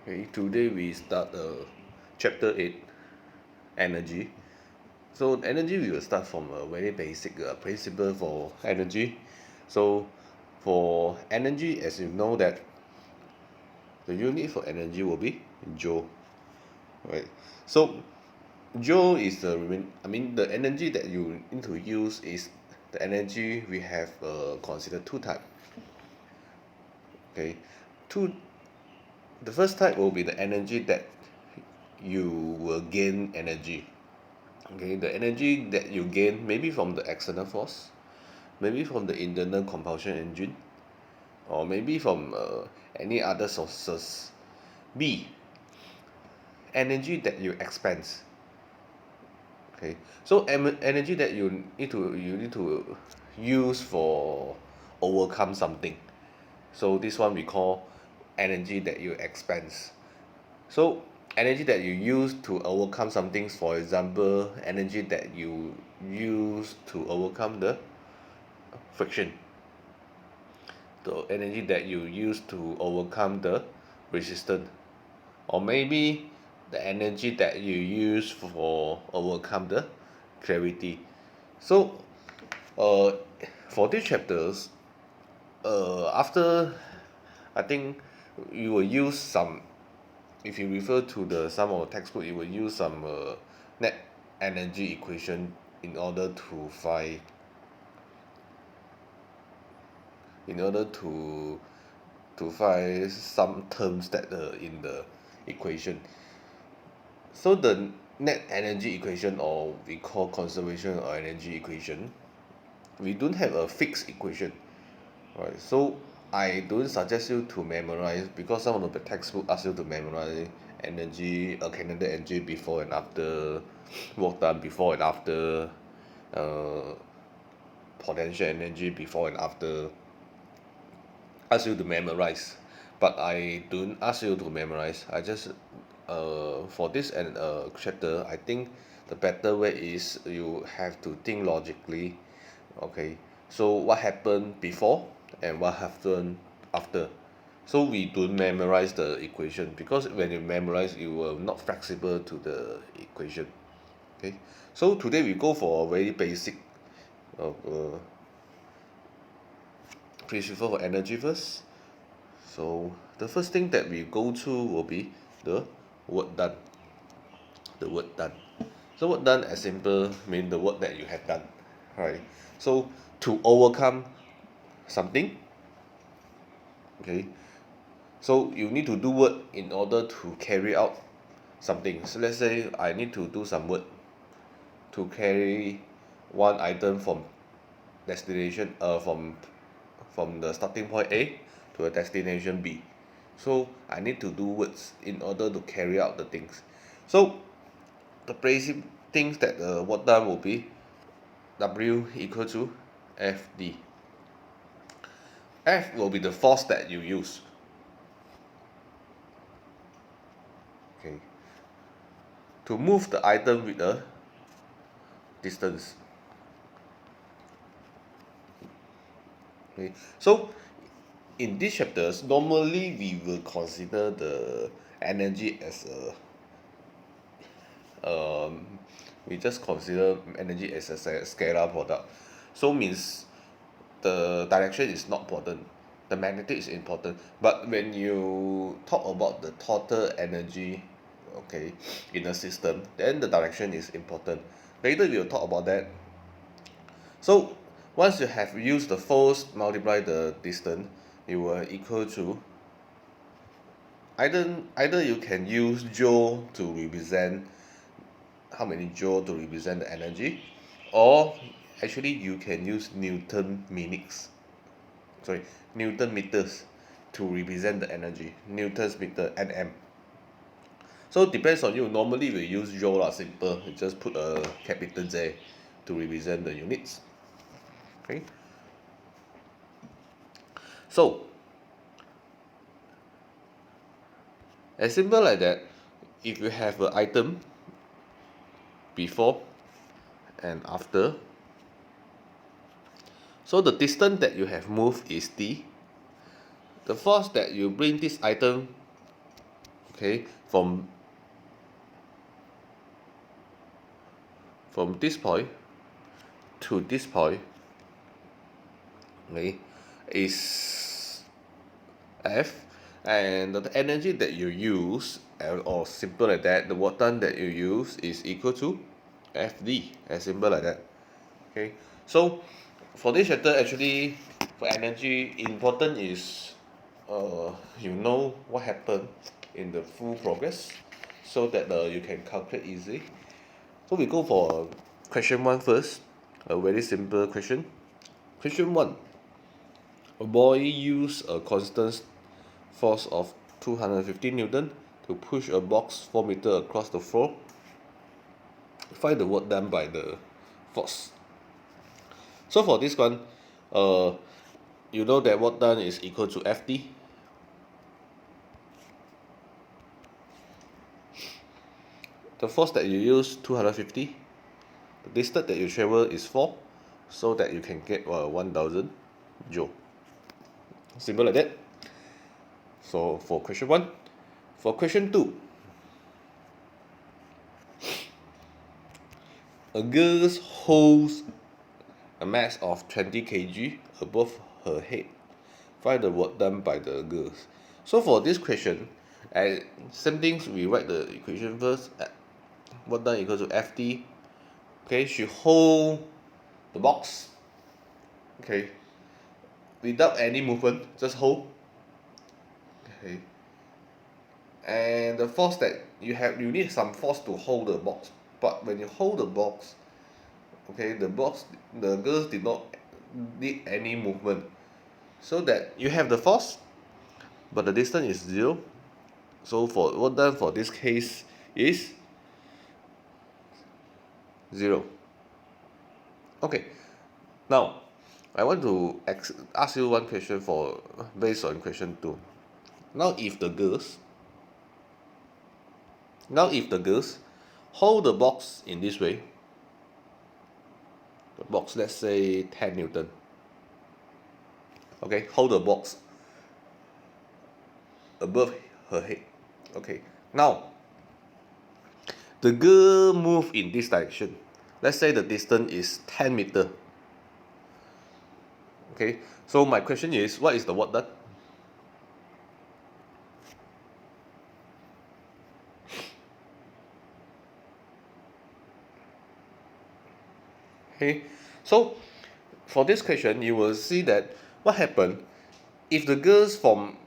Okay, today we start chapter 8, energy. So energy we will start from a very basic principle for energy. So for energy, as you know that the unit for energy will be joule, right? So joule is the energy that you need to use is the energy we have considered two type. Okay, two. The first type will be the energy that you will gain energy. Okay, the energy that you gain maybe from the external force, maybe from the internal combustion engine, or maybe from any other sources. B, energy that you expense. Okay, so energy that you need to use for overcome something. So this one we call energy that you expense. So energy that you use to overcome something, for example, energy that you use to overcome the friction, the energy that you use to overcome the resistance, or maybe the energy that you use for overcome the gravity. So uh, for these chapters, after I think you will use some, if you refer to the some of the textbook, you will use some net energy equation in order to find, in order to find some terms that in the equation. So the net energy equation, or we call conservation or energy equation, we don't have a fixed equation, right? So I don't suggest you to memorize, because some of the textbook ask you to memorize energy, kinetic energy before and after, work done before and after, uh, potential energy before and after, ask you to memorize. But I don't ask you to memorize. I just for this and chapter, I think the better way is you have to think logically. Okay, so what happened before and what happened after. So we don't memorize the equation, because when you memorize, you will not flexible to the equation. Okay, so today we go for a very basic of principle for energy first. So the first thing that we go to will be the work done. The work done. So work done as simple mean the work that you have done. Right. So to overcome something, okay. So you need to do work in order to carry out something. So let's say I need to do some work to carry one item from destination from the starting point A to a destination B. So I need to do works in order to carry out the things. So the basic things that what done will be W equal to FD. F will be the force that you use. Okay. To move the item with a distance. Okay. So in these chapters, normally we will consider the energy as a we just consider energy as a scalar product. So means the direction is not important, the magnetic is important. But when you talk about the total energy, okay, in a system, then the direction is important. Later we will talk about that. So once you have used the force multiply the distance, it will equal to, either you can use joule to represent how many joule to represent the energy, or actually you can use Newton minutes, sorry, Newton meters to represent the energy, Newton's meter, Nm. So depends on you. Normally we use joule lah, simple. You just put a capital J to represent the units. Okay. So as simple like that, if you have an item before and after, so the distance that you have moved is d. The force that you bring this item okay, from this point to this point, okay, is F, and the energy that you use, or simple like that, the work done that you use is equal to FD, as simple like that. Okay, so for this chapter, actually, for energy, important is you know what happened in the full progress, so that you can calculate easily. So we go for question 1 first, a very simple question. Question 1. A boy used a constant force of 250 Newton to push a box 4 meters across the floor. Find the work done by the force. So for this one, uh, you know that work done is equal to FD. The force that you use 250. The distance that you travel is 4, so that you can get 1000 joule. Simple like that. So for question 1. For question 2, a girl holds a mass of 20 kg above her head. Find the work done by the girls. So for this question, same things, we write the equation first. Work done equals to FD. Okay, she hold the box. Okay, without any movement, just hold. Okay, and the force that you need some force to hold the box. But when you hold the box, okay, the girls did not need any movement, so that you have the force, but the distance is 0. So for what done for this case is 0. Okay, now I want to ask you one question for based on question 2. Now if the girls hold the box in this way, the box, let's say 10 Newton. Okay, hold the box above her head. Okay, now the girl move in this direction. Let's say the distance is 10 meter. Okay, so my question is, what is the work done? Okay, so for this question, you will see that what happened if the girls from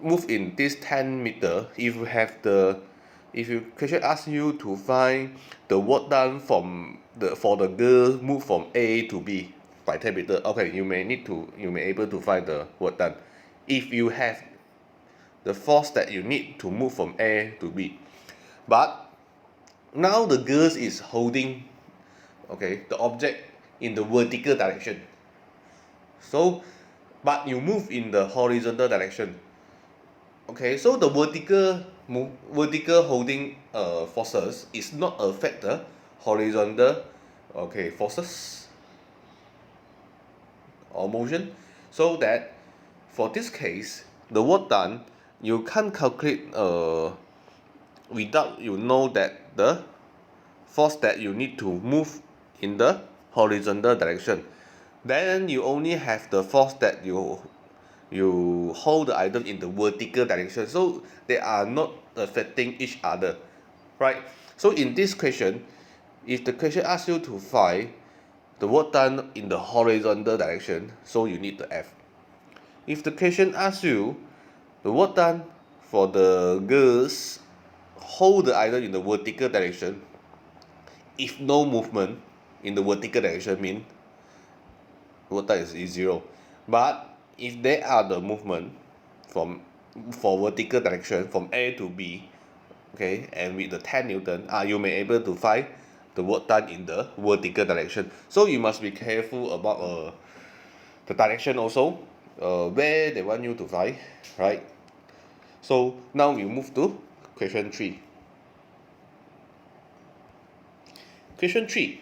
move in this 10 meter. If you question ask you to find the work done for the girl move from A to B by 10 meter. Okay, you may able to find the work done if you have the force that you need to move from A to B. But now the girl is holding, okay, the object in the vertical direction. So, but you move in the horizontal direction. Okay, so the vertical holding forces is not affect the horizontal, okay, forces or motion. So that for this case, the work done, you can't calculate without you know that the force that you need to move in the horizontal direction. Then you only have the force that you hold the item in the vertical direction, so they are not affecting each other, right? So in this question, if the question asks you to find the work done in the horizontal direction, so you need the F. If the question asks you the work done for the girls hold the item in the vertical direction, if no movement in the vertical direction, mean work done is 0. But if there are the movement from for vertical direction from A to B, okay, and with the 10 Newton, you may able to find the work done in the vertical direction. So you must be careful about the direction also, where they want you to find, right? So now we move to question 3. Question 3.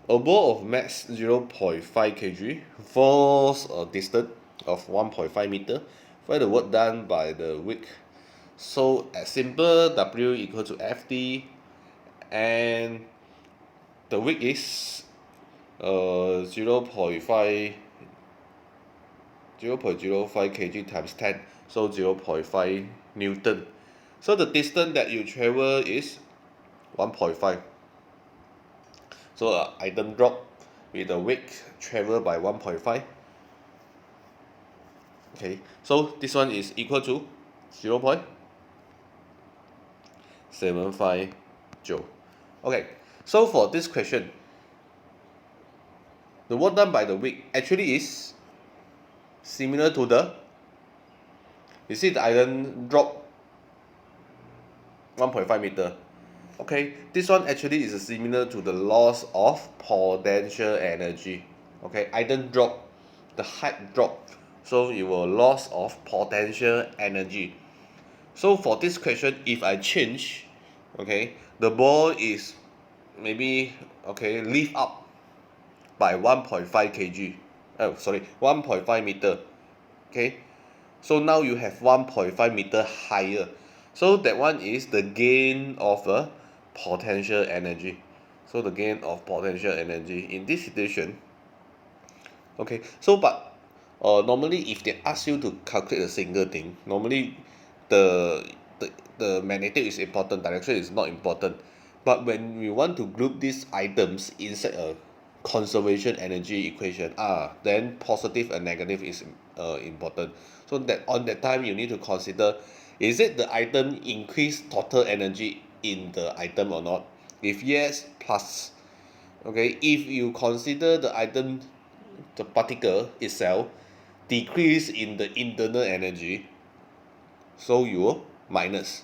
A ball of mass 0.5 kg falls a distance of 1.5 meter. Find the work done by the weak So as simple, W equal to FD, and the weight is 0.5 kg times 10, so 0.5 Newton. So the distance that you travel is 1.5. So item drop with the weight travel by 1.5. Okay, so this one is equal to 0.75 joule. Okay, so for this question, the work done by the weight actually is similar to the, you see the iron drop 1.5 meter. Okay, this one actually is similar to the loss of potential energy. Okay, iron drop, the height drop, so you will loss of potential energy. So for this question, if I change, okay, the ball is maybe, okay, lift up by 1.5 kg. Oh, sorry, 1.5 meter. Okay, so now you have 1.5 meter higher. So that one is the gain of a potential energy. So the gain of potential energy in this situation. Okay, so but normally if they ask you to calculate a single thing, normally the the magnetic is important, direction is not important. But when we want to group these items inside a conservation energy equation, then positive and negative is important. So that on that time you need to consider, is it the item increase total energy in the item or not? If yes, plus. Okay, if you consider the item, the particle itself decrease in the internal energy, so you minus.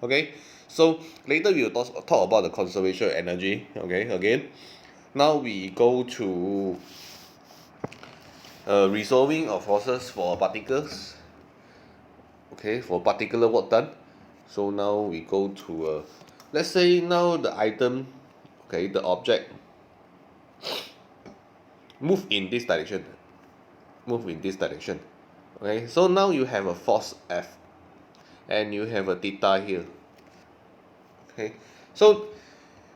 Okay, so later we will talk about the conservation of energy. Okay, again, now we go to resolving of forces for particles. Okay, for particular work done. So now we go to let's say now the item, okay, the object move in this direction, okay, so now you have a force F and you have a theta here. Okay, so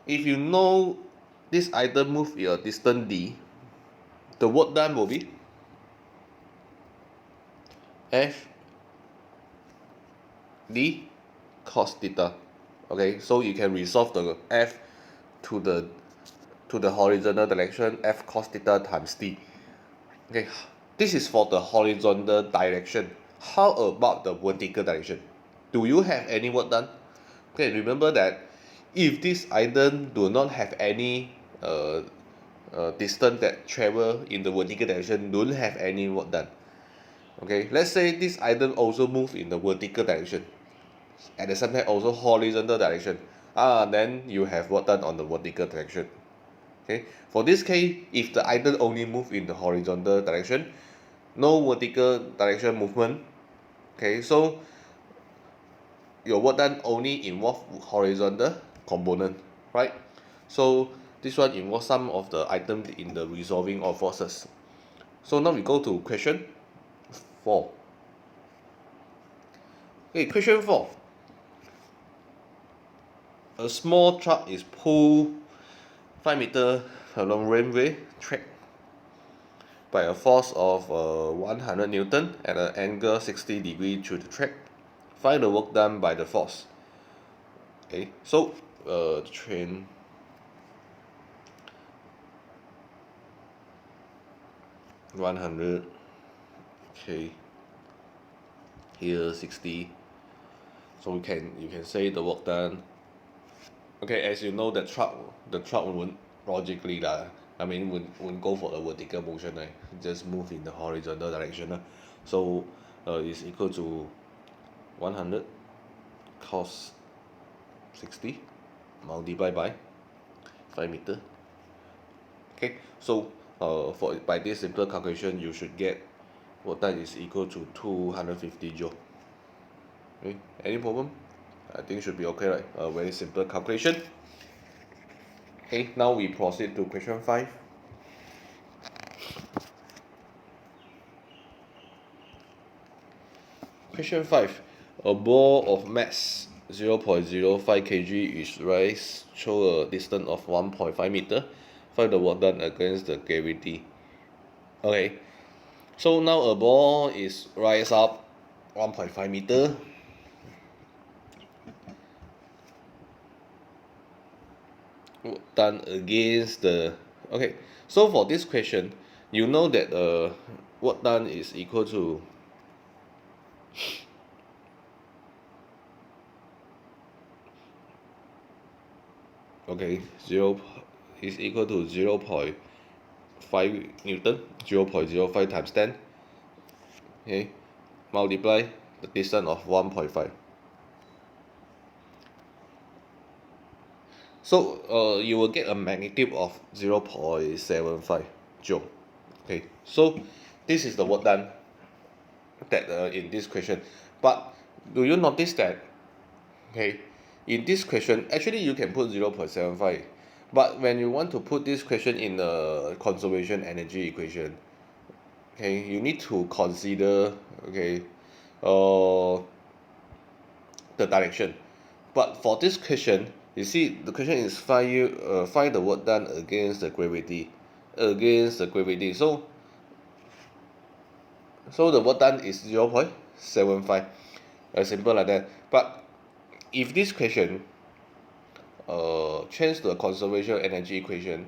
if you know this item move in a distance d, the work done will be F d cos theta. Okay, so you can resolve the F to the horizontal direction, F cos theta times d. Okay, this is for the horizontal direction. How about the vertical direction? Do you have any work done? Okay, remember that if this item do not have any distance that travel in the vertical direction, don't have any work done. Okay, let's say this item also move in the vertical direction, at the same time also horizontal direction. Then you have work done on the vertical direction. Okay, for this case, if the item only move in the horizontal direction, no vertical direction movement, okay, so your work done only involve horizontal component, right? So this one involves some of the items in the resolving of forces. So now we go to question 4. Okay, question 4. A small truck is pulled 5 meter along railway track by a force of 100 Newton at an angle 60 degree through the track. Find the work done by the force. Okay, so train 100, okay, here 60. So you can say the work done. Okay, as you know, the truck won't logically lah. I mean, won't go for the vertical motion, right? Just move in the horizontal direction lah. So is equal to 100 cos 60 multiplied by 5 meter. Okay, so for by this simple calculation, you should get work done is equal to 250 joule. Okay, any problem? I think should be okay, right? A very simple calculation. Okay, now we proceed to question 5. Question 5. A ball of mass 0.05 kg is raised through a distance of 1.5 meter. Find the work done against the gravity. Okay, so now a ball is raised up 1.5 meter. Done against the, okay, so for this question you know that work done is equal to, okay, 0 is equal to 0.5 Newton, 0.05 times 10, okay, multiply the distance of 1.5. So you will get a magnitude of 0.75 joule. Okay, so this is the work done that in this question. But do you notice that, okay, in this question actually you can put 0.75, but when you want to put this question in the conservation energy equation, okay, you need to consider, okay, uh, the direction. But for this question, you see the question is find the work done against the gravity, so the work done is 0.75, as simple like that. But if this question change to a conservation energy equation,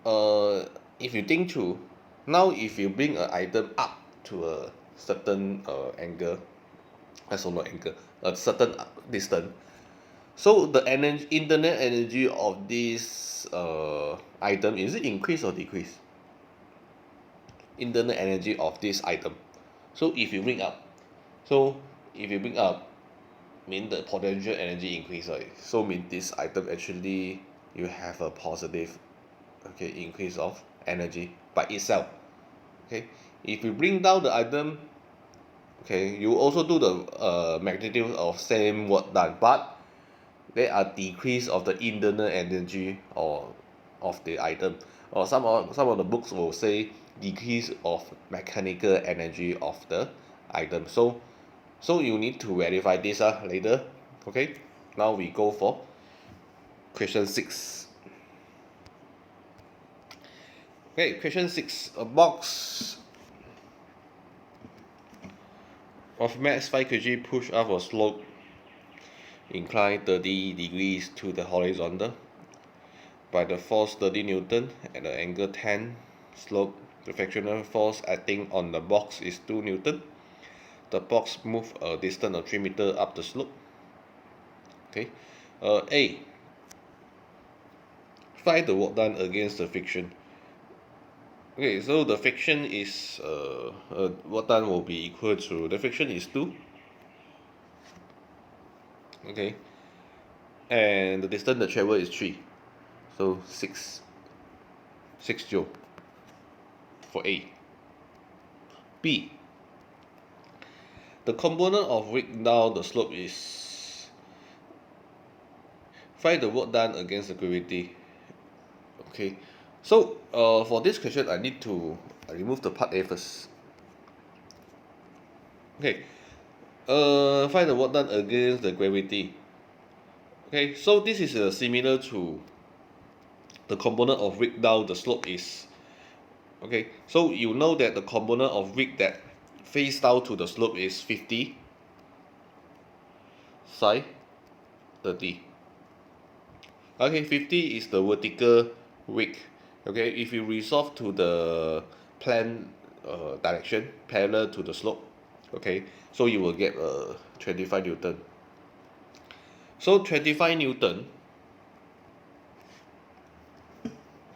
if you think through, now if you bring an item up to a certain angle, not angle, a certain distance, so the energy, internal energy of this item, is it increase or decrease? Internal energy of this item. So if you bring up, so if you bring up, mean the potential energy increase, right? So mean this item actually you have a positive, okay, increase of energy by itself. Okay, if you bring down the item, okay, you also do the magnitude of same work done, but there are decrease of the internal energy or of the item, or some of the books will say decrease of mechanical energy of the item. So you need to verify this later. Okay, now we go for question 6. Okay, question 6, a box of mass 5 kg push up a slope inclined 30 degrees to the horizontal by the force 30 Newton at the angle 10 slope. The frictional force acting on the box is 2 Newton. The box move a distance of 3 meter up the slope. Okay, A, find the work done against the friction. Okay, so the friction is work done will be equal to, the friction is 2. Okay, and the distance the travel is 3, so 6 joule for A. B, the component of weight down the slope is, find the work done against the gravity. Okay, so for this question I need to remove the part A first. Okay, find the work done against the gravity. Okay, so this is similar to the component of weight down the slope is, okay, so you know that the component of weight that face down to the slope is 50 sine 30. Okay, 50 is the vertical weight. Okay, if you resolve to the plane direction parallel to the slope, okay, so you will get 25 Newton. So 25 Newton,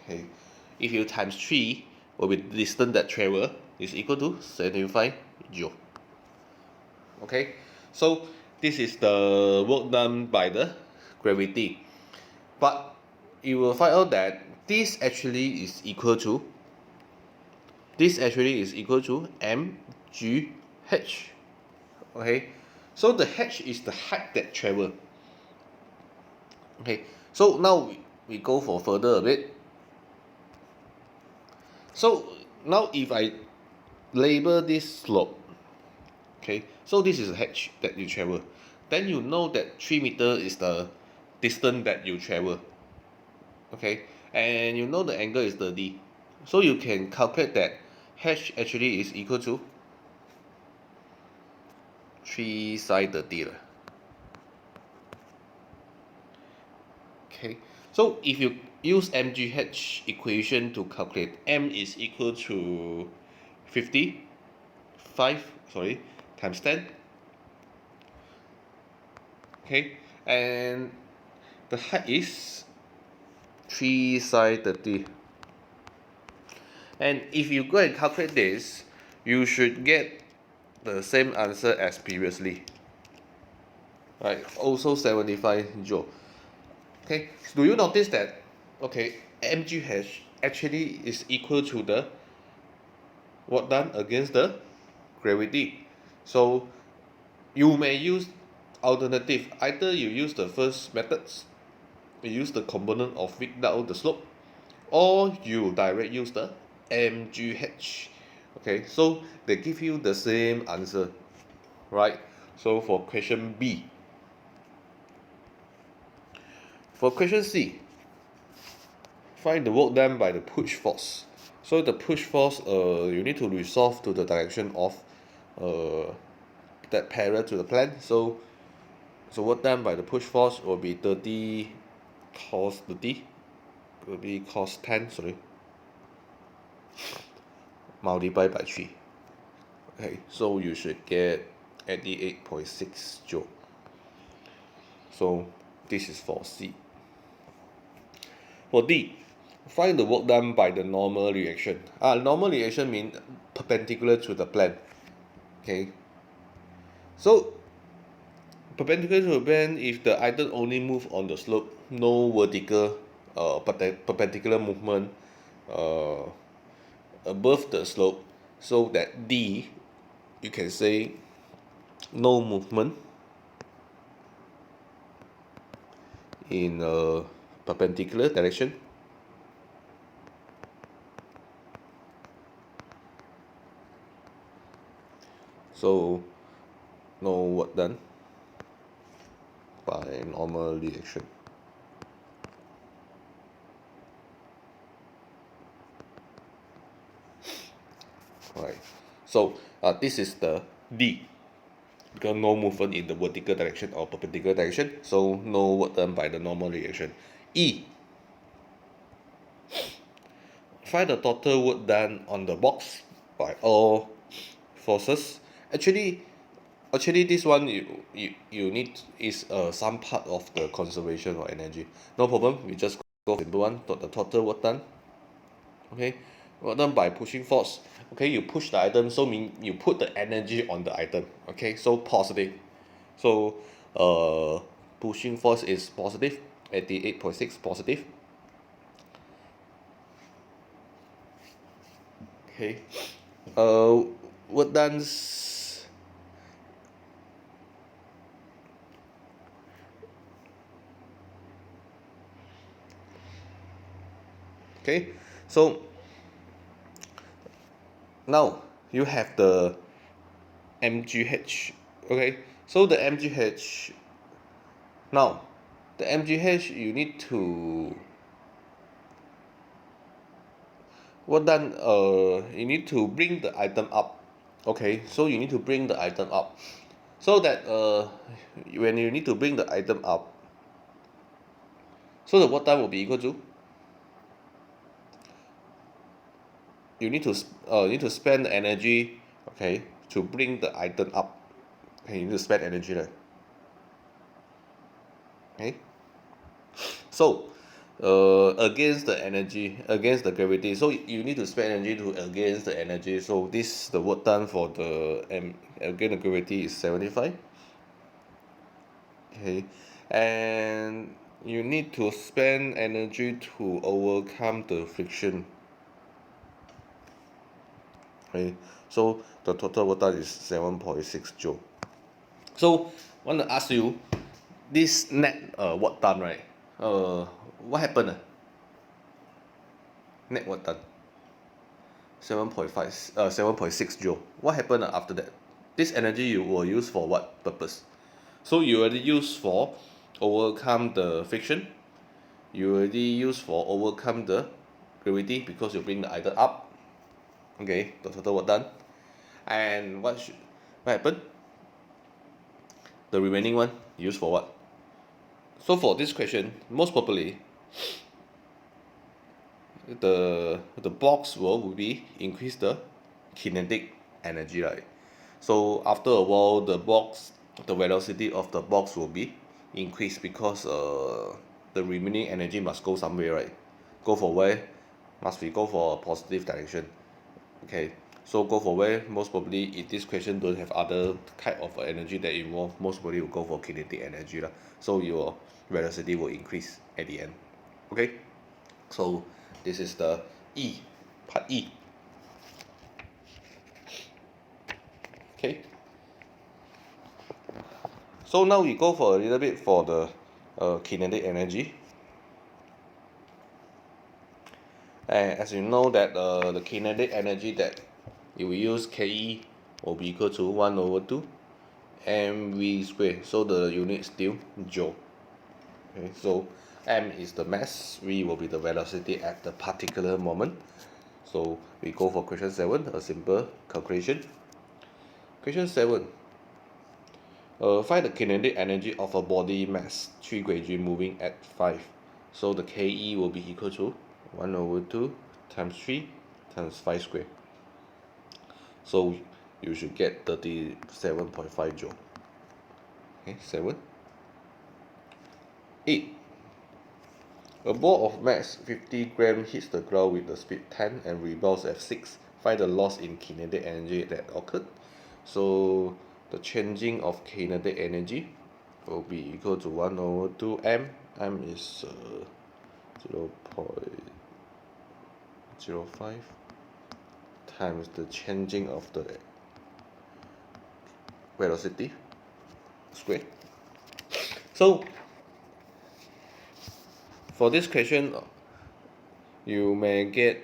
okay, if you times 3 will be the distance that travel is equal to 75 joule. Okay, so this is the work done by the gravity, but you will find out that this actually is equal to, mgh. Okay, so the h is the height that travel. Okay, so now we go for further a bit. So now if I label this slope, Okay, so this is a h that you travel. Then you know that 3 meter is the distance that you travel. Okay, and you know the angle is 30. So you can calculate that h actually is equal to 3 sine 30 lah. Okay, so if you use MGH equation to calculate, m is equal to 50, 5, sorry, times 10. Okay, and the height is 3 sine 30. And if you go and calculate this, you should get the same answer as previously. Right, also 75 joule. Okay, do you notice that, okay, mgh actually is equal to the work done against the gravity. So you may use alternative, either you use the first methods, you use the component of without the slope, or you direct use the mgh. Okay, so they give you the same answer, right? So for question B. For question C, find the work done by the push force. So the push force, you need to resolve to the direction of uh, that parallel to the plane. So work done by the push force will be 30 cos 30, will be cos 10, sorry, multiplied by 3. Okay, so you should get 88.6 joule. So this is for C. For D, find the work done by the normal reaction. Normal reaction means perpendicular to the plane. Okay. So perpendicular to the plane, if the item only move on the slope, no vertical perpendicular movement uh, above the slope, so that D, you can say no movement in a perpendicular direction. So no work done by normal reaction. Right. So this is the D, because no movement in the vertical direction or perpendicular direction, so no work done by the normal reaction. E, find the total work done on the box by all forces. Actually this one you need is some part of the conservation of energy. No problem, we just go for simple one, the total work done. Okay, work done by pushing force. Okay, you push the item, so mean you put the energy on the item. Okay, so positive. So pushing force is positive, 88.6 positive. Okay, work done. Okay, so now you have the mgh. Okay, so the mgh, now the mgh you need to what done, you need to bring the item up. Okay, so you need to bring the item up, so that when you need to bring the item up, so the work done will be equal to, you need to spend the energy, okay, to bring the item up. Okay, you need to spend energy there. Okay, so against the energy, against the gravity, so you need to spend energy to against the energy. So this, the work done for the against the gravity is 75. Okay, and you need to spend energy to overcome the friction. Okay, so the total work done is 7.6 joule. So I want to ask you, this net work done, right? What happened? Net work done 7.5 7.6 joule. What happened after that? this energy you will use for what purpose? So you already use for overcome the friction. You already use for overcome the gravity because you bring the idle up. Okay, the total work done. And what happened? The remaining one used for what? So for this question, most probably the box will be increase the kinetic energy, right? So after a while, the velocity of the box will be increased because the remaining energy must go somewhere, right? Go for where? Must be go for a positive direction. Okay, so go for where? Most probably, if this question don't have other type of energy that involve, most probably will go for kinetic energy lah. So your velocity will increase at the end. Okay, so this is the E, part E. Okay, so now we go for a little bit for the kinetic energy. And as you know that the kinetic energy that you will use Ke will be equal to 1 over 2 mv squared. So the unit still joule. Okay, so m is the mass, v will be the velocity at the particular moment. So we go for question 7, a simple calculation. Question 7. Find the kinetic energy of a body mass 3 kg moving at 5. So the Ke will be equal to 1 over 2 times 3 times 5 square. So you should get 37.5 joule. Okay, 7. 8. A ball of mass 50 grams hits the ground with the speed 10 and rebounds at 6. Find the loss in kinetic energy that occurred. So the changing of kinetic energy will be equal to 1 over 2 m. M is 0.05 times the changing of the velocity square. So for this question, you may get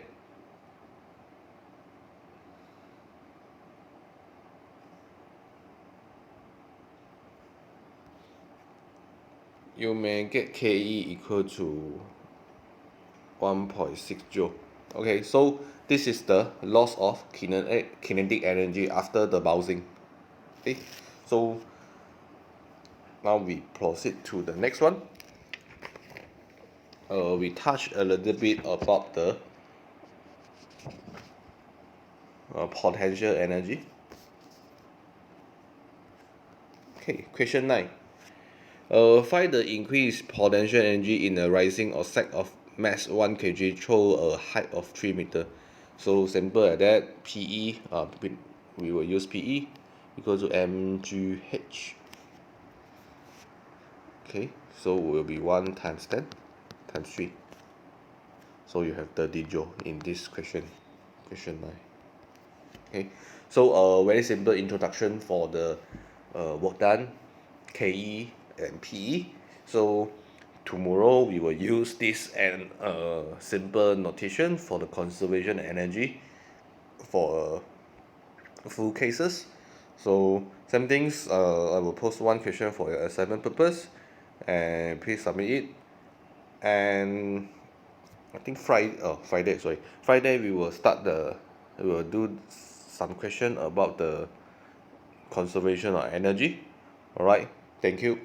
Ke equal to 1.6 joule. Okay, so this is the loss of kinetic energy after the bouncing. Okay, so now we proceed to the next one. We touch a little bit about the potential energy. Okay, question 9. Find the increased potential energy in a rising or sack of mass 1 kg through a height of 3 meter. So simple like that. PE, we will use PE equal to mgh. Okay, so will be 1 times 10 times 3. So you have 30 joule in this question 9. Okay, so very simple introduction for the work done, Ke and Pe. So tomorrow we will use this and simple notation for the conservation energy for full cases. So same things, I will post one question for your assignment purpose and please submit it. And I think Friday we will do some question about the conservation of energy. Alright, thank you.